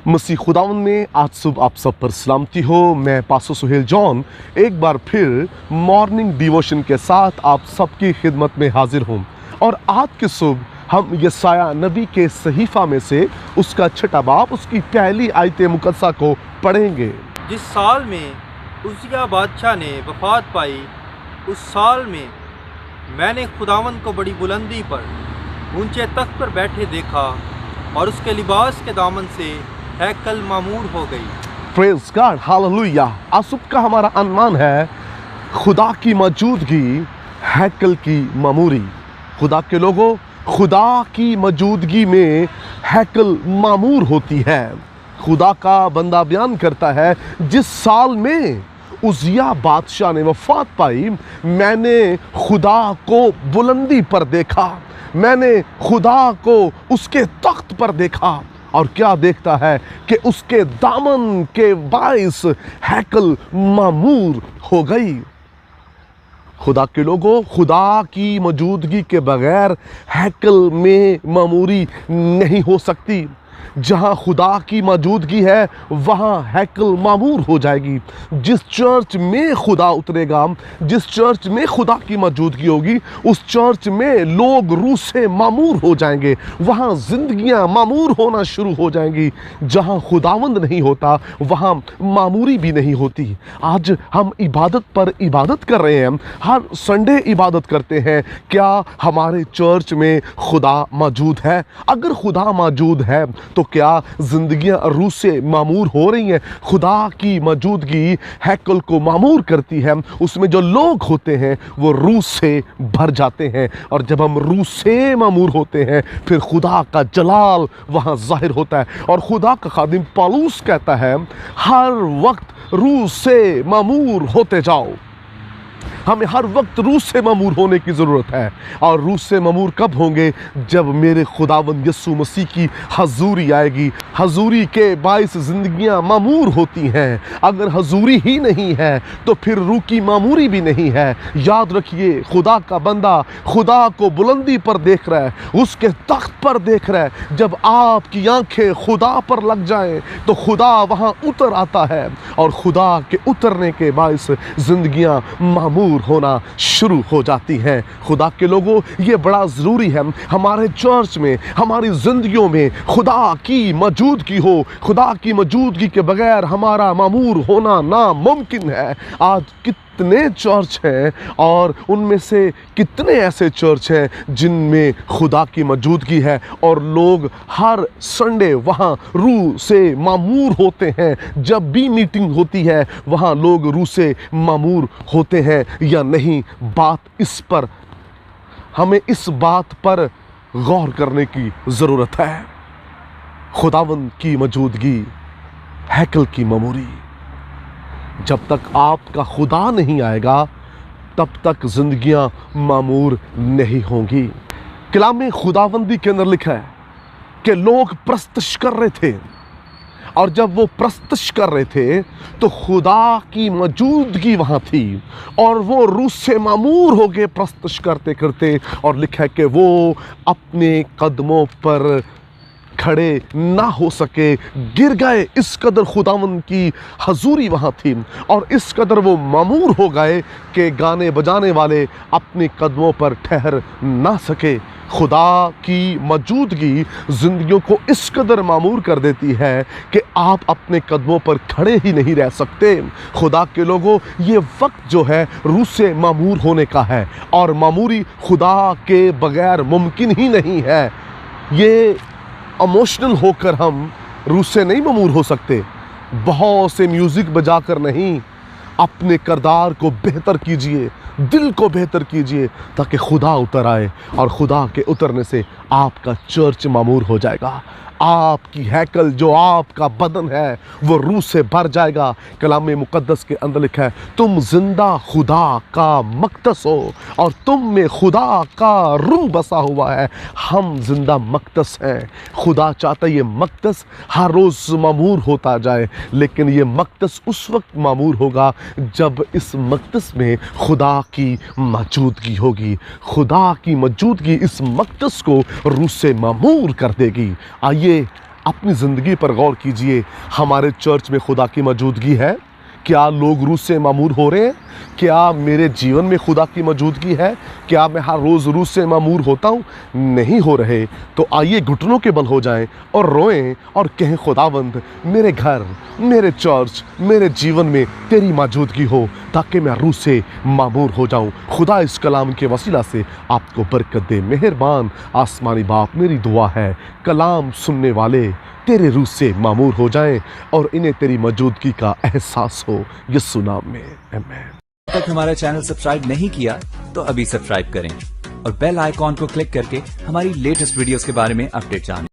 मसीह खुदावन में आज सुबह आप सब पर सलामती हो। मैं पास्टर सुहेल जॉन एक बार फिर मॉर्निंग डिवोशन के साथ आप सबकी खिदमत में हाजिर हूँ। और आज के सुबह हम यशायाह नबी के सहीफा में से उसका छठा बाब उसकी पहली आयत मुकद्दसा को पढ़ेंगे। जिस साल में उजिया बादशाह ने वफात पाई, उस साल में मैंने खुदावंद को बड़ी बुलंदी पर ऊंचे तख्त पर बैठे देखा और उसके लिबास के दामन से हैकल मामूर हो गई। Praise God, hallelujah. आज सुबह का हमारा अनुमान है खुदा की मौजूदगी, हैकल की मामूरी। खुदा के लोगों, खुदा की मौजूदगी में हैकल मामूर होती है। खुदा का बंदा बयान करता है, जिस साल में उजिया बादशाह ने वफात पाई, मैंने खुदा को बुलंदी पर देखा, मैंने खुदा को उसके तख्त पर देखा। और क्या देखता है कि उसके दामन के बाइस हैकल मामूर हो गई। खुदा के लोगों, खुदा की मौजूदगी के बगैर हैकल में मामूरी नहीं हो सकती। जहाँ खुदा की मौजूदगी है वहाँ हैकल मामूर हो जाएगी। जिस चर्च में खुदा उतरेगा, जिस चर्च में खुदा की मौजूदगी होगी, उस चर्च में लोग रूह से मामूर हो जाएंगे। वहाँ जिंदगियाँ मामूर होना शुरू हो जाएंगी। जहाँ खुदावंद नहीं होता वहाँ मामूरी भी नहीं होती। आज हम इबादत पर इबादत कर रहे हैं, हर संडे इबादत करते हैं। क्या हमारे चर्च में खुदा मौजूद है? अगर खुदा मौजूद है तो क्या जिंदगियां रूह से मामूर हो रही हैं? खुदा की मौजूदगी हैकल को मामूर करती है। उसमें जो लोग होते हैं वो रूह से भर जाते हैं। और जब हम रूह से मामूर होते हैं फिर खुदा का जलाल वहाँ जाहिर होता है। और खुदा का खादिम पौलुस कहता है, हर वक्त रूह से मामूर होते जाओ। हमें हर वक्त रूह से मामूर होने की ज़रूरत है। और रूह से मामूर कब होंगे? जब मेरे खुदावंद यीशु मसीह की हजूरी आएगी। हजूरी के बाइस ज़िंदगियाँ मामूर होती हैं। अगर हजूरी ही नहीं है तो फिर रूह की मामूरी भी नहीं है। याद रखिए, खुदा का बंदा खुदा को बुलंदी पर देख रहा है, उसके तख्त पर देख रहा है। जब आपकी आंखें खुदा पर लग जाएं तो खुदा वहाँ उतर आता है। और खुदा के उतरने के बाइस ज़िंदगियाँ मामूर होना शुरू हो जाती हैं। खुदा के लोगों, ये बड़ा ज़रूरी है हमारे चर्च में, हमारी ज़िंदगियों में खुदा की मौजूदगी हो। खुदा की मौजूदगी के बगैर हमारा मामूर होना नामुमकिन है। आज कितने चर्च हैं और उनमें से कितने ऐसे चर्च हैं जिनमें खुदा की मौजूदगी है और लोग हर संडे वहाँ रूह से मामूर होते हैं। जब भी मीटिंग होती है वहाँ लोग रूह से मामूर होते हैं या नहीं? बात इस पर, हमें इस बात पर गौर करने की ज़रूरत है। खुदावंद की मौजूदगी, हैकल की मामूरी। जब तक आपका खुदा नहीं आएगा तब तक जिंदगियां मामूर नहीं होंगी। कलाम खुदावंदी के अंदर लिखा है कि लोग प्रस्तश कर रहे थे, और जब वो प्रस्तश कर रहे थे तो खुदा की मौजूदगी वहाँ थी और वो रूह से मामूर हो गए प्रस्तश करते करते। और लिखा है कि वो अपने कदमों पर खड़े ना हो सके, गिर गए। इस कदर खुदावंद की हजूरी वहाँ थी और इस कदर वो मामूर हो गए कि गाने बजाने वाले अपने कदमों पर ठहर ना सके। खुदा की मौजूदगी ज़िंदगियों को इस कदर मामूर कर देती है कि आप अपने कदमों पर खड़े ही नहीं रह सकते। खुदा के लोगों, ये वक्त जो है रूह से मामूर होने का है और मामूरी खुदा के बगैर मुमकिन ही नहीं है। ये इमोशनल होकर हम रूह से नहीं मामूर हो सकते। बहुत से म्यूज़िक बजाकर नहीं, अपने किरदार को बेहतर कीजिए, दिल को बेहतर कीजिए ताकि खुदा उतर आए। और खुदा के उतरने से आपका चर्च मामूर हो जाएगा। आपकी हैकल, जो आपका बदन है, वो रूह से भर जाएगा। कलाम मुकद्दस के अंदर लिखा है, तुम जिंदा खुदा का मक़दस हो और तुम में खुदा का रूह बसा हुआ है। हम जिंदा मक़दस हैं। खुदा चाहता है ये मक़दस हर रोज़ मामूर होता जाए, लेकिन ये मक़दस उस वक्त मामूर होगा जब इस मक़दस में खुदा की मौजूदगी होगी। खुदा की मौजूदगी इस मक़दस को रूह से मामूर कर देगी। आइए अपनी ज़िंदगी पर गौर कीजिए। हमारे चर्च में खुदा की मौजूदगी है? क्या लोग रूह से मामूर हो रहे हैं? क्या मेरे जीवन में खुदा की मौजूदगी है? क्या मैं हर रोज़ रूह से मामूर होता हूँ? नहीं हो रहे तो आइए घुटनों के बल हो जाएं और रोएं और कहें, खुदावंद मेरे घर, मेरे चर्च, मेरे जीवन में तेरी मौजूदगी हो, ताकि मैं रूह से मामूर हो जाऊं। खुदा इस कलाम के वसीला से आपको बरकत दे। मेहरबान आसमानी बाप, मेरी दुआ है कलाम सुनने वाले तेरे रूह से मामूर हो जाएं और इन्हें तेरी मौजूदगी का एहसास हो, यीशु नाम में, आमीन। तक हमारा चैनल सब्सक्राइब नहीं किया तो अभी सब्सक्राइब करें और बेल आइकॉन को क्लिक करके हमारी लेटेस्ट वीडियोस के बारे में अपडेट जानें।